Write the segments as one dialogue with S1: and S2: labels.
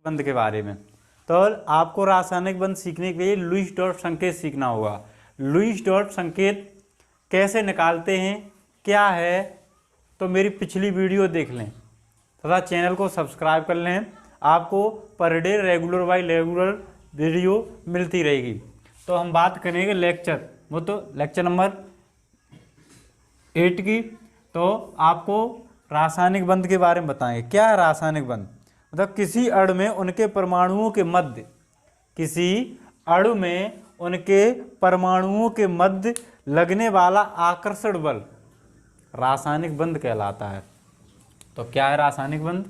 S1: बंध के बारे में। तो आपको रासायनिक बंध सीखने के लिए लुईस डॉट संकेत सीखना होगा। लुईस डॉट संकेत कैसे निकालते हैं क्या है, तो मेरी पिछली वीडियो देख लें तथा चैनल को सब्सक्राइब कर लें। आपको per day regular bye regular video मिलती रहेगी। तो हम बात करेंगे लेक्चर नंबर 8 की। तो आपको रासायनिक बंध के बारे में बताएंगे। क्या है रासायनिक बंध? मतलब किसी अणु में उनके परमाणुओं के मध्य, किसी अणु में उनके परमाणुओं के मध्य लगने वाला आकर्षण बल रासायनिक बंध कहलाता है। तो क्या है रासायनिक बंध?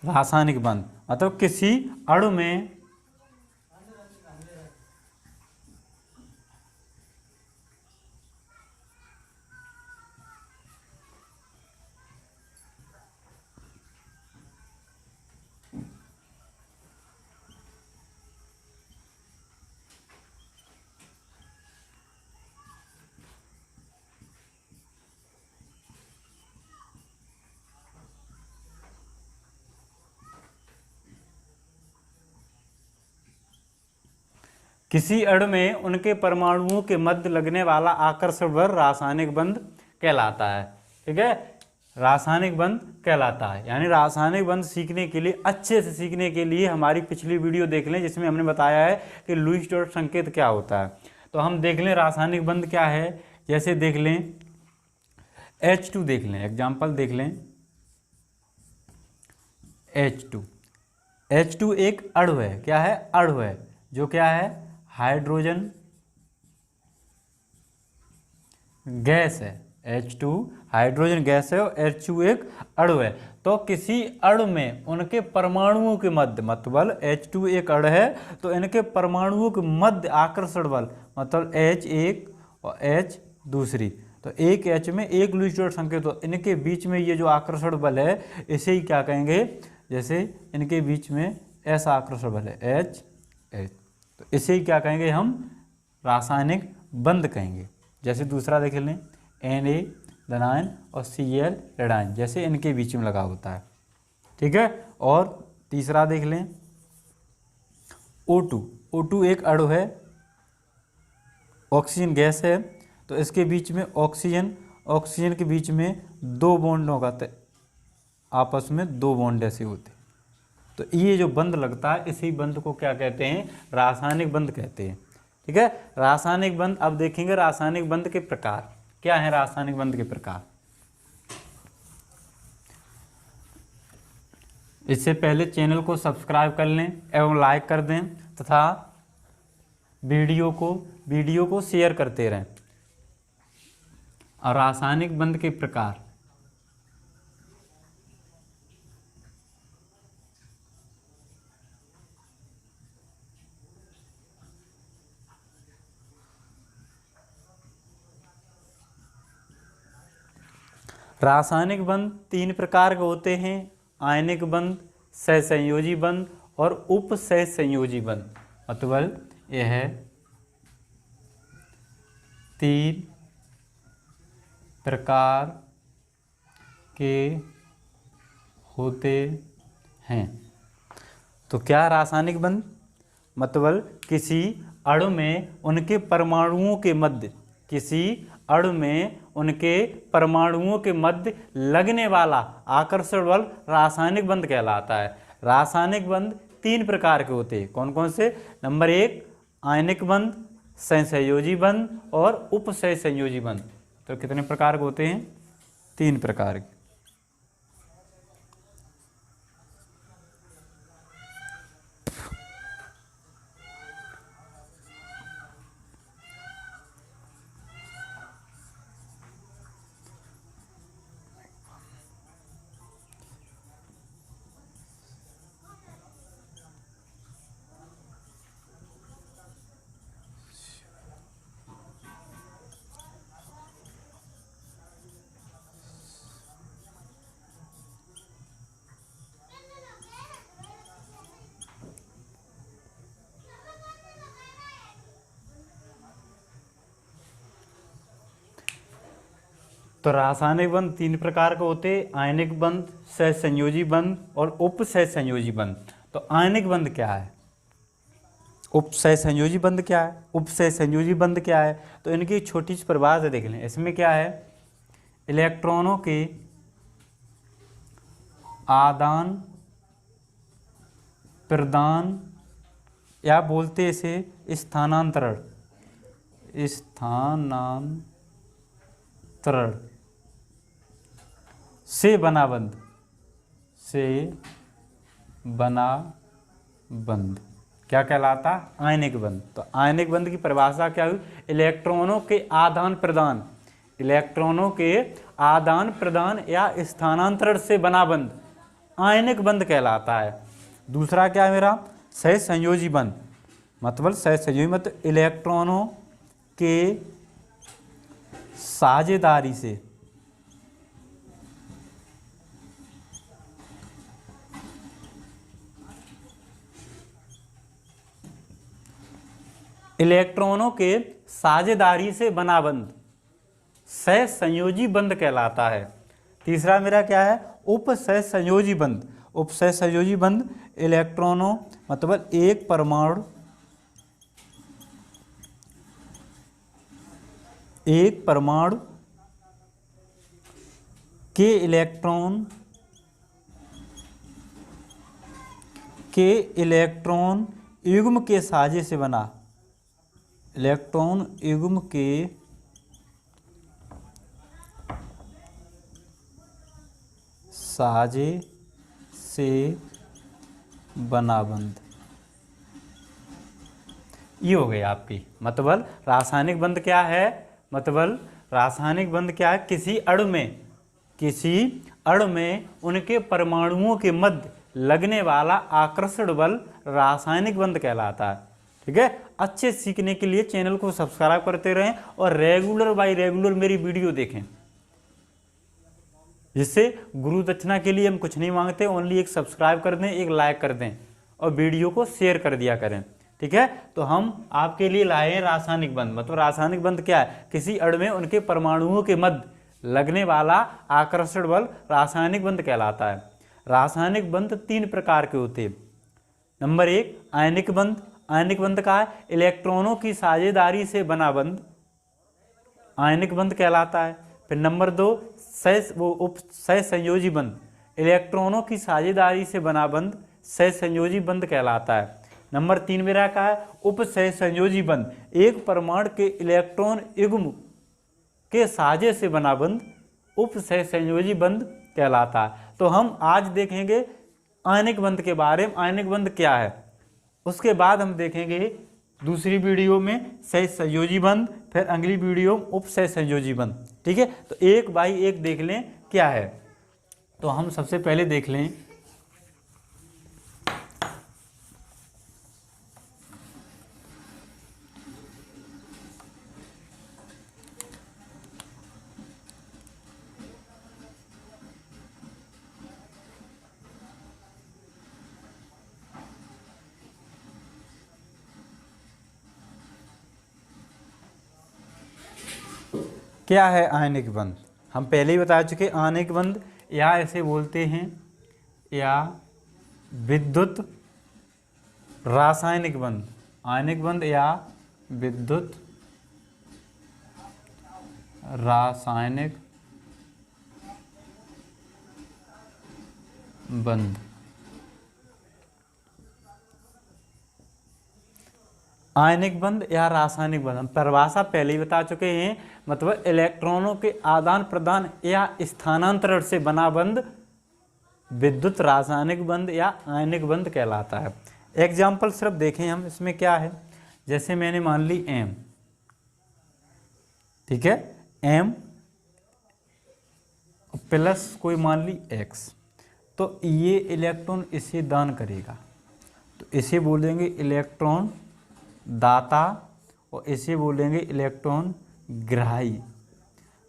S1: रासायनिक बंध मतलब किसी अणु में उनके परमाणुओं के मध्य लगने वाला आकर्षण बल रासायनिक बंध कहलाता है। ठीक है, रासायनिक बंध कहलाता है। यानी रासायनिक बंध सीखने के लिए, अच्छे से सीखने के लिए हमारी पिछली वीडियो देख लें जिसमें हमने बताया है कि लुईस डॉट संकेत क्या होता है। तो हम देख लें रासायनिक बंध क्या है। जैसे देख लें H2 देख लें, एग्जाम्पल देख लें H2 एक अणु है। क्या है? अणु है जो क्या है? हाइड्रोजन गैस है। H2 हाइड्रोजन गैस है और H2 एक अणु है। तो किसी अणु में उनके परमाणुओं के मध्य, मतलब H2 एक अणु है तो इनके परमाणुओं के मध्य आकर्षण बल, मतलब H एक और H दूसरी, तो एक H में एक लुईस डॉट संकेत, तो इनके बीच में ये जो आकर्षण बल है इसे ही क्या कहेंगे? जैसे इनके बीच में ऐसा आकर्षण बल है H, तो इसे ही क्या कहेंगे? हम रासायनिक बंध कहेंगे। जैसे दूसरा देख लें Na धनायन और Cl ऋणायन, जैसे इनके बीच में लगा होता है। ठीक है, और तीसरा देख लें O2 एक अणु है, ऑक्सीजन गैस है, तो इसके बीच में ऑक्सीजन के बीच में दो बॉन्ड होगा, आपस में दो बॉन्ड ऐसे होते हैं। तो ये जो बंध लगता है इसी बंध को क्या कहते हैं? रासायनिक बंध कहते हैं। ठीक है, रासायनिक बंध। अब देखेंगे रासायनिक बंध के प्रकार क्या है। रासायनिक बंध के प्रकार, इससे पहले चैनल को सब्सक्राइब कर लें एवं लाइक कर दें तथा वीडियो को शेयर करते रहें। और रासायनिक बंध के प्रकार, रासायनिक बंध तीन प्रकार के होते हैं। आयनिक बंध, सहसंयोजी बंध और उपसहसंयोजी बंध। मतलब यह है तीन प्रकार के होते हैं। तो क्या रासायनिक बंध? मतलब किसी अणु में उनके परमाणुओं के मध्य, किसी अणु में उनके परमाणुओं के मध्य लगने वाला आकर्षण बल रासायनिक बंध कहलाता है। रासायनिक बंध तीन प्रकार के होते हैं। कौन कौन से? नंबर 1 आयनिक बंध, सहसंयोजी बंध और उपसहसंयोजी बंध। तो कितने प्रकार के होते हैं? 3 प्रकार के। तो रासायनिक बंध 3 प्रकार के होते हैं, आयनिक बंध, सहसंयोजी बंध और उपसहसंयोजी बंध। तो आयनिक बंध क्या है, उपसहसंयोजी बंध क्या है, उपसहसंयोजी बंध क्या है, तो इनकी छोटी सी परिभाषा देख लें। इसमें क्या है, इलेक्ट्रॉनों के आदान प्रदान या बोलते इसे स्थानांतरण से बना बंध, से बना बंध क्या कहलाता, आयनिक बंध। तो आयनिक बंध की परिभाषा क्या हुई, इलेक्ट्रॉनों के आदान प्रदान, इलेक्ट्रॉनों के आदान प्रदान या स्थानांतरण से बना बंध आयनिक बंध कहलाता है। दूसरा क्या है मेरा, सहसंयोजी बंध, मतलब सहसंयोजी मतलब इलेक्ट्रॉनों के साझेदारी से इलेक्ट्रॉनों के साझेदारी से बना बंध सहसंयोजी बंध कहलाता है। तीसरा मेरा क्या है, उपसहसंयोजी बंध, उपसहसंयोजी बंध इलेक्ट्रॉनों मतलब एक परमाणु के इलेक्ट्रॉन युग्म के साझे से बना, इलेक्ट्रॉन युग्म के साझे से बना बंध। ये हो गई आपकी, मतलब रासायनिक बंध क्या है, मतलब रासायनिक बंध क्या है, किसी अणु में उनके परमाणुओं के मध्य लगने वाला आकर्षण बल रासायनिक बंध कहलाता है। ठीक है, अच्छे सीखने के लिए चैनल को सब्सक्राइब करते रहें और रेगुलर बाय रेगुलर मेरी वीडियो देखें, जिससे गुरु दक्षिणा के लिए हम कुछ नहीं मांगते, ओनली एक सब्सक्राइब कर दें, एक लाइक कर दें और वीडियो को शेयर कर दिया करें। ठीक है, तो हम आपके लिए लाए हैं रासायनिक बंध। मतलब रासायनिक बंध क्या है, किसी अणु में उनके परमाणुओं के मध्य लगने वाला आकर्षण बल रासायनिक बंध कहलाता है। रासायनिक बंध 3 प्रकार के होते हैं। नंबर 1 आयनिक बंध, आयनिक बंध का है इलेक्ट्रॉनों की साझेदारी से बना बंध आयनिक बंध कहलाता है। फिर नंबर 2 सहसंयोजी बंध, इलेक्ट्रॉनों की साझेदारी से बना बंध सहसंयोजी बंध कहलाता है। नंबर 3 मेरा का है उपसहसंयोजी बंध, एक परमाणु के इलेक्ट्रॉन युग्म के साझे से बना बंध उपसहसंयोजी बंध कहलाता है। तो हम आज देखेंगे आयनिक बंध के बारे में, आयनिक बंध क्या है। उसके बाद हम देखेंगे दूसरी वीडियो में सहसंयोजी बंध, फिर अगली वीडियो में उपसहसंयोजी बंध। ठीक है, तो एक बाई एक देख लें क्या है। तो हम सबसे पहले देख लें क्या है आयनिक बंध। हम पहले ही बता चुके आयनिक बंध या ऐसे बोलते हैं या विद्युत रासायनिक बंध, आयनिक बंध या विद्युत रासायनिक बंध। आयनिक बंध या रासायनिक बंध हम परिभाषा पहले ही बता चुके हैं, मतलब इलेक्ट्रॉनों के आदान प्रदान या स्थानांतरण से बना बंध विद्युत रासायनिक बंध या आयनिक बंध कहलाता है। एग्जाम्पल सिर्फ देखें हम, इसमें क्या है, जैसे मैंने मान ली M, ठीक है, M प्लस कोई मान ली X, तो ये इलेक्ट्रॉन इसे दान करेगा, तो इसे बोलेंगे इलेक्ट्रॉन दाता और इसे बोलेंगे इलेक्ट्रॉन ग्राही।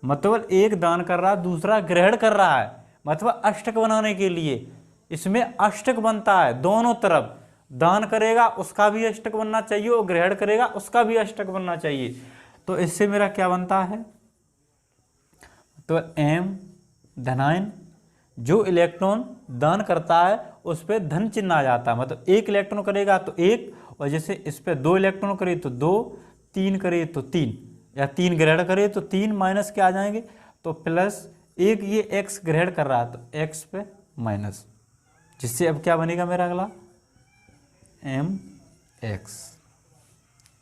S1: मतलब एक दान कर रहा है, दूसरा ग्रहण कर रहा है, मतलब अष्टक बनाने के लिए इसमें अष्टक बनता है। दोनों तरफ दान करेगा उसका भी अष्टक बनना चाहिए और ग्रहण करेगा उसका भी अष्टक बनना चाहिए। तो इससे मेरा क्या बनता है, तो M धनायन, जो इलेक्ट्रॉन दान करता है उस पर धन चिन्ह आ जाता है, मतलब एक इलेक्ट्रॉन करेगा तो एक, और जैसे इस पर 2 इलेक्ट्रॉन करे तो 2, 3 करे तो 3, या 3 ग्रहण करे तो 3 माइनस के आ जाएंगे, तो प्लस एक ये x ग्रहण कर रहा है तो x पे माइनस, जिससे अब क्या बनेगा मेरा अगला mx।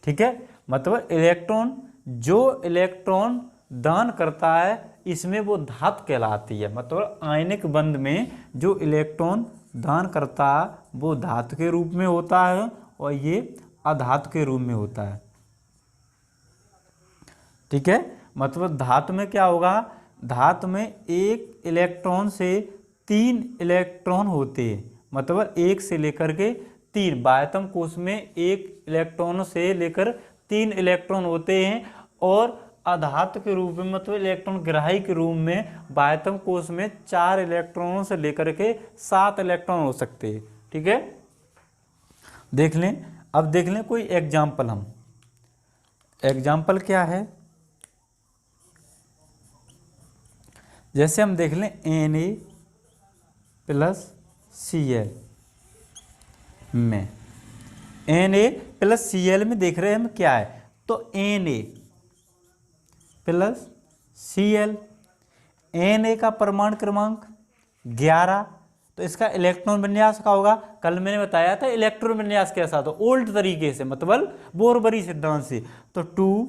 S1: ठीक है, मतलब इलेक्ट्रॉन, जो इलेक्ट्रॉन दान करता है इसमें वो धातु कहलाती है, मतलब आयनिक बंध में जो इलेक्ट्रॉन दान करता है वो धातु के रूप में होता है और ये अधातु के रूप में होता है। ठीक है, मतलब धातु में क्या होगा, धातु में एक इलेक्ट्रॉन से 3 इलेक्ट्रॉन होते हैं, मतलब 1 से लेकर के 3, बाह्यतम कोश में 1 इलेक्ट्रॉन से लेकर 3 इलेक्ट्रॉन होते हैं, और अधातु के रूप में मतलब इलेक्ट्रॉन ग्राही के रूप में बाह्यतम कोश में 4 इलेक्ट्रॉनों से लेकर के 7 इलेक्ट्रॉन हो सकते हैं। ठीक है, देख लें, अब देख लें कोई एग्जाम्पल, हम एग्जाम्पल क्या है, जैसे हम देख लें Na प्लस Cl में, Na प्लस Cl में देख रहे हैं हम क्या है, तो Na प्लस Cl, Na का परमाणु क्रमांक 11, तो इसका इलेक्ट्रॉन विन्यास का होगा, कल मैंने बताया था इलेक्ट्रॉन विन्यास कैसा, तो ओल्ड तरीके से मतलब बोरबरी सिद्धांत से, तो 2,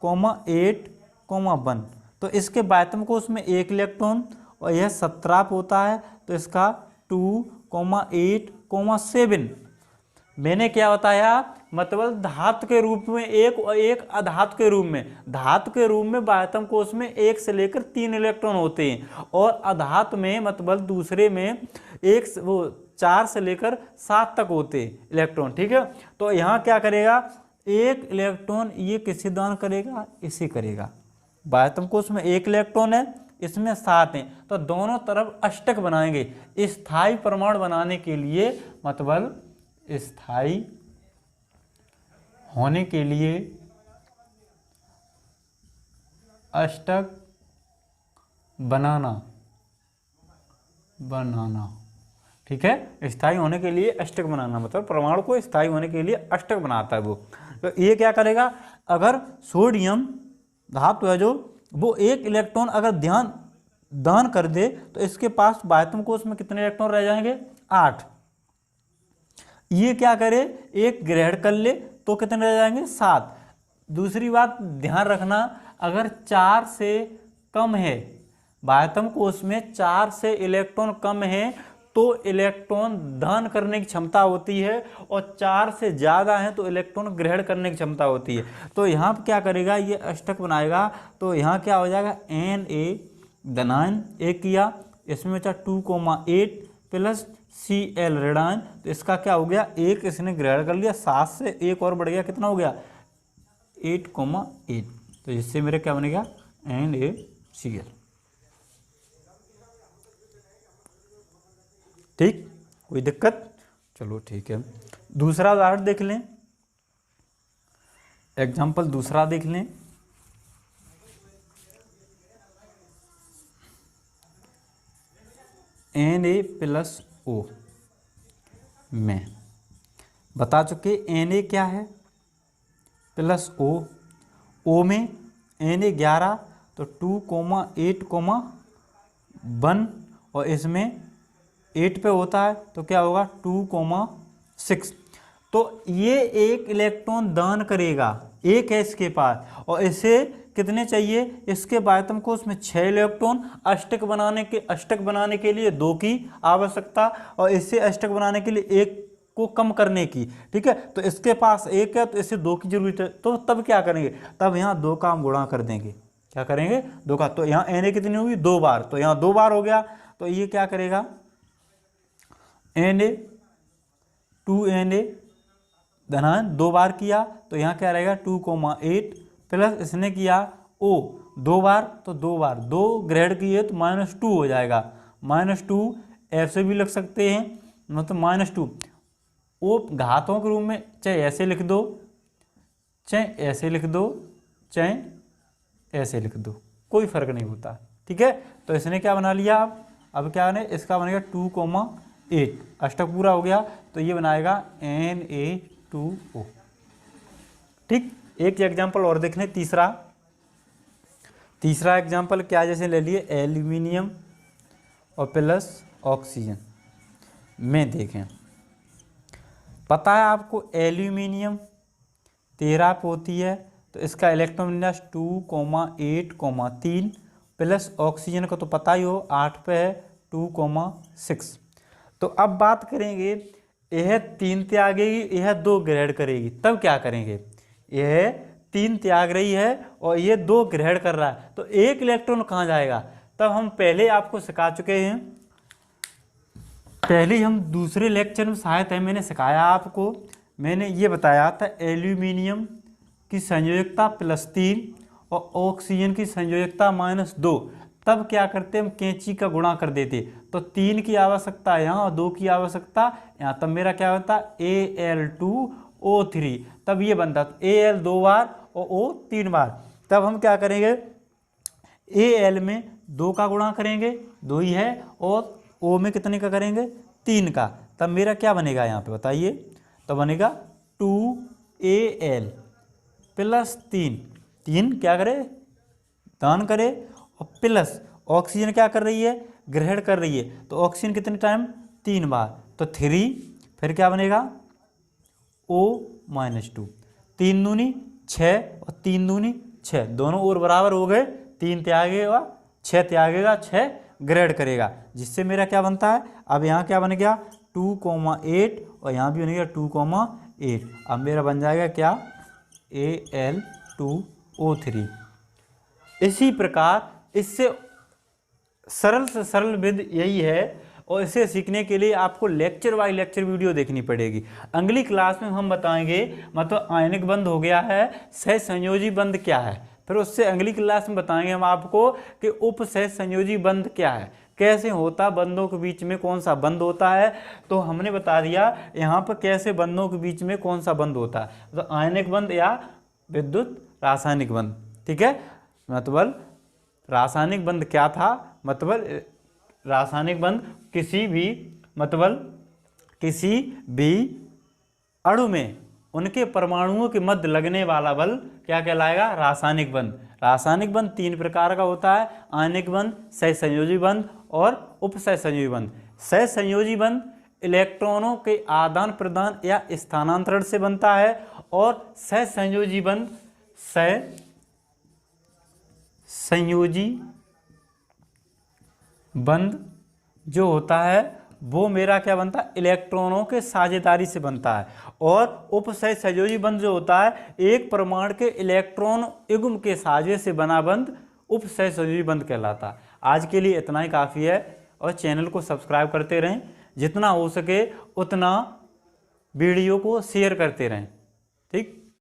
S1: 8, 1, तो इसके बाह्यतम कोश में 1 इलेक्ट्रॉन और यह 17 होता है, तो इसका 2, 8, 7। मैंने क्या बताया, मतलब धातु के रूप में एक और एक अधातु के रूप में, धातु के रूप में बाह्यतम कोश में 1 से लेकर 3 इलेक्ट्रॉन होते हैं, और अधातु में मतलब दूसरे में 4 से लेकर 7 तक होते हैं इलेक्ट्रॉन। ठीक है, तो यहाँ क्या करेगा, 1 इलेक्ट्रॉन ये किसे दान करेगा, इसे करेगा, बाह्यतम कोश में 1 इलेक्ट्रॉन है, इसमें 7 हैं, तो दोनों तरफ अष्टक बनाएंगे। स्थायी परमाणु बनाने के लिए, मतलब स्थायी होने के लिए अष्टक बनाना, ठीक है, स्थायी होने के लिए अष्टक बनाना, मतलब परमाणु को स्थायी होने के लिए अष्टक बनाता है वो। तो ये क्या करेगा, अगर सोडियम धातु है जो, वो 1 इलेक्ट्रॉन अगर दान कर दे तो इसके पास बाह्यतम कोश में कितने इलेक्ट्रॉन रह जाएंगे, 8। ये क्या करे, 1 ग्रहण कर ले तो कितने रह जाएंगे, 7। दूसरी बात ध्यान रखना, अगर 4 से कम है, बाह्यतम कोश में 4 से इलेक्ट्रॉन कम है तो इलेक्ट्रॉन दान करने की क्षमता होती है, और 4 से ज़्यादा है तो इलेक्ट्रॉन ग्रहण करने की क्षमता होती है। तो यहाँ पर क्या करेगा, ये अष्टक बनाएगा, तो यहाँ क्या हो जाएगा, Na धनायन 1 किया, इसमें बचा 2,8 प्लस Cl ऋणायन, तो इसका क्या हो गया, 1 इसने ग्रहण कर लिया, 7 से 1 और बढ़ गया, कितना हो गया, 8,8, तो इससे मेरे क्या बनेगा, NaCl। ठीक, कोई दिक्कत, चलो ठीक है। दूसरा उदाहरण देख लें, एग्जाम्पल दूसरा देख लें, Na प्लस O में बता चुके, Na क्या है, प्लस O में Na 11, तो 2,8, 1, और इसमें 8 पे होता है, तो क्या होगा 2,6। तो ये 1 इलेक्ट्रॉन दान करेगा, 1 है इसके पास, और इसे कितने चाहिए, इसके बाह्यतम कोश में 6 इलेक्ट्रॉन, अष्टक बनाने के लिए 2 की आवश्यकता, और इससे अष्टक बनाने के लिए 1 को कम करने की। ठीक है, तो इसके पास 1 है तो इससे 2 की जरूरत है, तो तब क्या करेंगे, तब यहाँ 2 का हम गुणा कर देंगे, क्या करेंगे, 2 का, तो यहाँ Na कितनी होगी, 2 बार, तो यहाँ 2 बार हो गया, तो ये क्या करेगा, Na 2Na धनायन 2 बार किया, तो यहाँ क्या रहेगा 2,8 प्लस इसने किया O 2 बार, तो 2 बार 2 ग्रहण किए तो -2 हो जाएगा, -2 ऐसे भी लिख सकते हैं, मतलब -2 O घातों के रूप में चाहे ऐसे लिख दो, चाहे ऐसे लिख दो, चाहे ऐसे लिख दो, कोई फर्क नहीं होता। ठीक है, तो इसने क्या बना लिया, अब क्या बने, इसका बनेगा 2,8, अष्टक पूरा हो गया तो ये बनाएगा Na2O। ठीक, एक एग्जाम्पल और देख लें, तीसरा एग्जाम्पल क्या, जैसे ले लिए एल्यूमिनियम और प्लस ऑक्सीजन में देखें, पता है आपको एल्यूमिनियम 13 पे होती है तो इसका इलेक्ट्रॉन विन्यास 2,8,3 प्लस ऑक्सीजन का तो पता ही हो 8 पे है 2,6। तो अब बात करेंगे, यह 3 त्यागेगी, यह 2 ग्रहण करेगी, तब क्या करेंगे, यह 3 त्याग रही है और ये 2 ग्रहण कर रहा है, तो एक इलेक्ट्रॉन कहाँ जाएगा। तब हम पहले आपको सिखा चुके हैं, पहले हम दूसरे लेक्चर में शायद है मैंने सिखाया आपको, मैंने ये बताया था एल्यूमिनियम की संयोजकता +3 और ऑक्सीजन की संयोजकता -2, तब क्या करते हम कैंची का गुणा कर देते, तो 3 की आवश्यकता यहाँ और 2 की आवश्यकता यहाँ, तब मेरा क्या बनता Al2O3, तब ये बनता Al 2 बार और O 3 बार। तब हम क्या करेंगे, Al में 2 का गुणा करेंगे, 2 ही है, और O में कितने का करेंगे, 3 का, तब मेरा क्या बनेगा यहाँ पे बताइए, तो बनेगा 2Al +3, 3 क्या करे, दान करे, और प्लस ऑक्सीजन क्या कर रही है, ग्रहण कर रही है, तो ऑक्सीजन कितने टाइम, 3 बार, तो 3, फिर क्या बनेगा O-2, 3 दूनी 6 और 3 दूनी 6, दोनों और बराबर हो गए, 3 त्यागेगा 6 त्यागेगा, 6 ग्रहण करेगा, जिससे मेरा क्या बनता है, अब यहाँ क्या बन गया 2,8 और यहाँ भी बन गया 2,8, अब मेरा बन जाएगा क्या Al2O3। इसी प्रकार इससे सरल से सरल विधि यही है, और इसे सीखने के लिए आपको लेक्चर बाय लेक्चर वीडियो देखनी पड़ेगी। अगली क्लास में हम बताएंगे, मतलब आयनिक बंध हो गया है, सहसंयोजी बंध क्या है, फिर उससे अगली क्लास में बताएंगे हम आपको कि उपसहसंयोजी बंध क्या है, कैसे होता, बंधों के बीच में कौन सा बंध होता है। तो हमने बता दिया यहाँ पर कैसे बंधों के बीच में कौन सा बंध होता है, तो आयनिक बंध या विद्युत रासायनिक बंध। ठीक है, मतलब रासायनिक बंध क्या था, मतलब रासायनिक बंध किसी भी अणु में उनके परमाणुओं के मध्य लगने वाला बल क्या कहलाएगा, रासायनिक बंध। रासायनिक बंध 3 प्रकार का होता है, आयनिक बंध, सहसंयोजी बंध और उपसहसंयोजी बंध। सहसंयोजी बंध इलेक्ट्रॉनों के आदान प्रदान या स्थानांतरण से बनता है, और सहसंयोजी बंध जो होता है वो मेरा क्या बनता है, इलेक्ट्रॉनों के साझेदारी से बनता है। और उपसहसंयोजी बंध जो होता है एक परमाणु के इलेक्ट्रॉन युग्म के साझे से बना बंध उपसहसंयोजी बंध कहलाता है। आज के लिए इतना ही काफ़ी है, और चैनल को सब्सक्राइब करते रहें, जितना हो सके उतना वीडियो को शेयर करते रहें। ठीक।